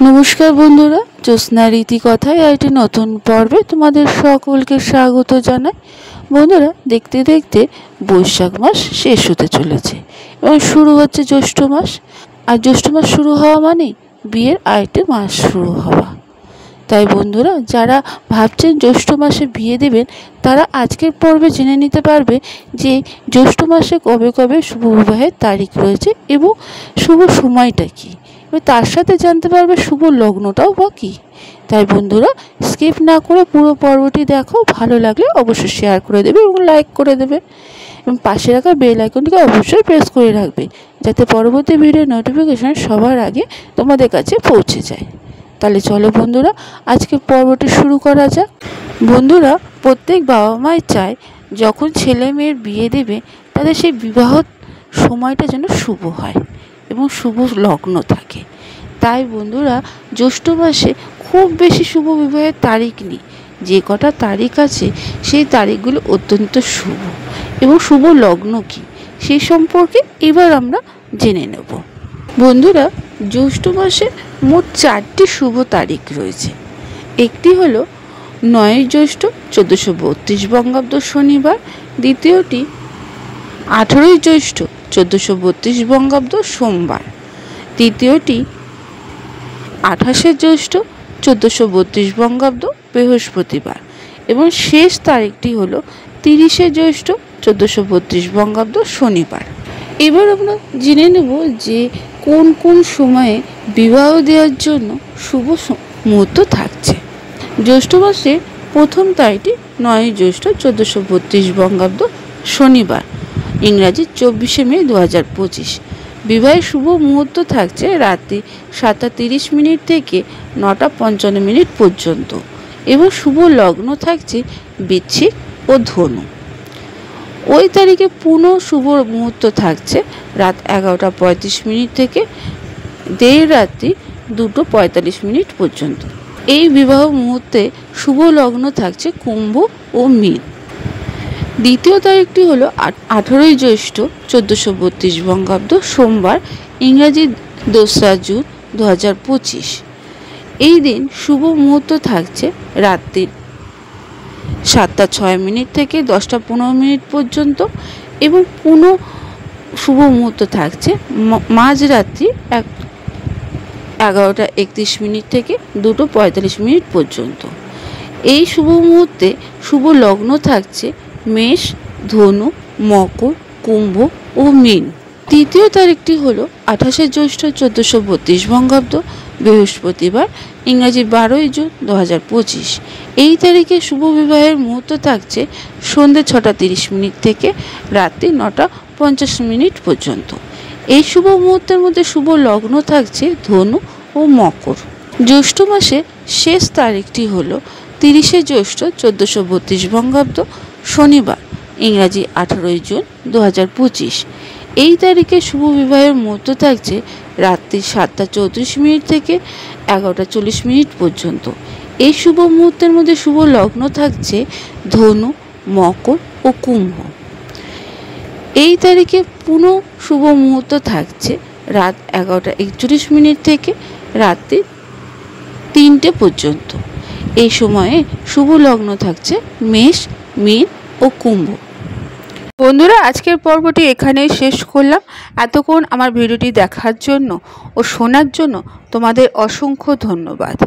নমস্কার বন্ধুরা, জ্যোৎস্না রীতি কথায় একটি নতুন পর্বে তোমাদের সকলকে স্বাগত জানাই। বন্ধুরা, দেখতে দেখতে বৈশাখ মাস শেষ হতে চলেছে এবং শুরু হচ্ছে জ্যৈষ্ঠ মাস। আর জ্যৈষ্ঠ মাস শুরু হওয়া মানেই বিয়ের আরেকটি মাস শুরু হওয়া। তাই বন্ধুরা, যারা ভাবছেন জ্যৈষ্ঠ মাসে বিয়ে দেবেন, তারা আজকের পর্বে জেনে নিতে পারবে যে জ্যৈষ্ঠ মাসে কবে কবে শুভ বিবাহের তারিখ রয়েছে এবং শুভ সময়টা কী। তার সাথে জানতে পারবে শুভ লগ্নটাও বা কী। তাই বন্ধুরা, স্কিপ না করে পুরো পর্বটি দেখো। ভালো লাগলে অবশ্যই শেয়ার করে দেবে এবং লাইক করে দেবে এবং পাশে রাখা বেল আইকনটিকে অবশ্যই প্রেস করে রাখবে, যাতে পরবর্তী ভিডিওর নোটিফিকেশন সবার আগে তোমাদের কাছে পৌঁছে যায়। তাহলে চলো বন্ধুরা, আজকে পর্বটি শুরু করা যাক। বন্ধুরা, প্রত্যেক বাবা মাই চায় যখন ছেলে মেয়ের বিয়ে দেবে তাদের সেই বিবাহ সময়টা যেন শুভ হয় এবং শুভ লগ্ন থাকে। তাই বন্ধুরা, জ্যৈষ্ঠ মাসে খুব বেশি শুভ বিবাহের তারিখ নেই। যে কটা তারিখ আছে সেই তারিখগুলো অত্যন্ত শুভ এবং শুভ লগ্ন কী সেই সম্পর্কে এবার আমরা জেনে নেব। বন্ধুরা, জ্যৈষ্ঠ মাসে মোট 4টি শুভ তারিখ রয়েছে। একটি হলো 9 জ্যৈষ্ঠ 1432 বঙ্গাব্দ শনিবার, দ্বিতীয়টি 18 জ্যৈষ্ঠ 1432 বঙ্গাব্দ সোমবার, তৃতীয়টি 28 জ্যৈষ্ঠ 1432 বঙ্গাব্দ বৃহস্পতিবার এবং শেষ তারিখটি হলো 30 জ্যৈষ্ঠ 1432 বঙ্গাব্দ শনিবার। এবার আমরা জেনে নেব যে কোন কোন সময়ে বিবাহ দেওয়ার জন্য শুভ মুহূর্ত থাকছে। জ্যৈষ্ঠ মাসে প্রথম তারিখটি 9 জ্যৈষ্ঠ 1432 বঙ্গাব্দ শনিবার, ইংরাজি 24 মে 2025। বিবাহের শুভ মুহূর্ত থাকছে রাত্রি 7:30 থেকে 9:55 পর্যন্ত এবং শুভ লগ্ন থাকছে বৃশ্চিক ও ধনু। ওই তারিখে পুনঃ শুভ মুহূর্ত থাকছে রাত 11:35 থেকে দেড় রাত্রি 2:45 পর্যন্ত। এই বিবাহ মুহূর্তে শুভ লগ্ন থাকছে কুম্ভ ও মীন। দ্বিতীয় তারিখটি হলো 18 জ্যৈষ্ঠ 1432 বঙ্গাব্দ সোমবার, ইংরাজি 2রা জুন 2025। এই দিন শুভ মুহূর্ত থাকছে রাত্রি 7:06 থেকে 10:15 পর্যন্ত এবং পুনঃ শুভ মুহূর্ত থাকছে মাঝরাত্রি 11:31 থেকে 2:45 পর্যন্ত। এই শুভ মুহূর্তে শুভ লগ্ন থাকছে মেষ, ধনু, মকর, কুম্ভ ও মীন। তৃতীয় তারিখটি হলো 28 জ্যৈষ্ঠ 1432 বঙ্গাব্দ বৃহস্পতিবার, ইংরাজি 12 জুন 2025। এই তারিখে শুভ বিবাহের মুহূর্ত থাকছে সন্ধ্যে 6:30 থেকে রাত্রি 9:50 পর্যন্ত। এই শুভ মুহূর্তের মধ্যে শুভ লগ্ন থাকছে ধনু ও মকর। জ্যৈষ্ঠ মাসে শেষ তারিখটি হলো 30 জ্যৈষ্ঠ 1432 বঙ্গাব্দ শনিবার, ইংরাজি 18 জুন 2025। এই তারিখে শুভ বিবাহের মুহূর্ত থাকছে রাত্রি 7:34 থেকে 11:40 পর্যন্ত। এই শুভ মুহূর্তের মধ্যে শুভ লগ্ন থাকছে ধনু, মকর ও কুম্ভ। এই তারিখে পুনঃ শুভ মুহূর্ত থাকছে রাত 11:41 থেকে রাত্রি 3টে পর্যন্ত। এই সময়ে শুভ লগ্ন থাকছে মেষ, মীন ও কুম্ভ। বন্ধুরা, আজকের পর্বটি এখানেই শেষ করলাম। এতক্ষণ আমার ভিডিওটি দেখার জন্য ও শোনার জন্য তোমাদের অসংখ্য ধন্যবাদ।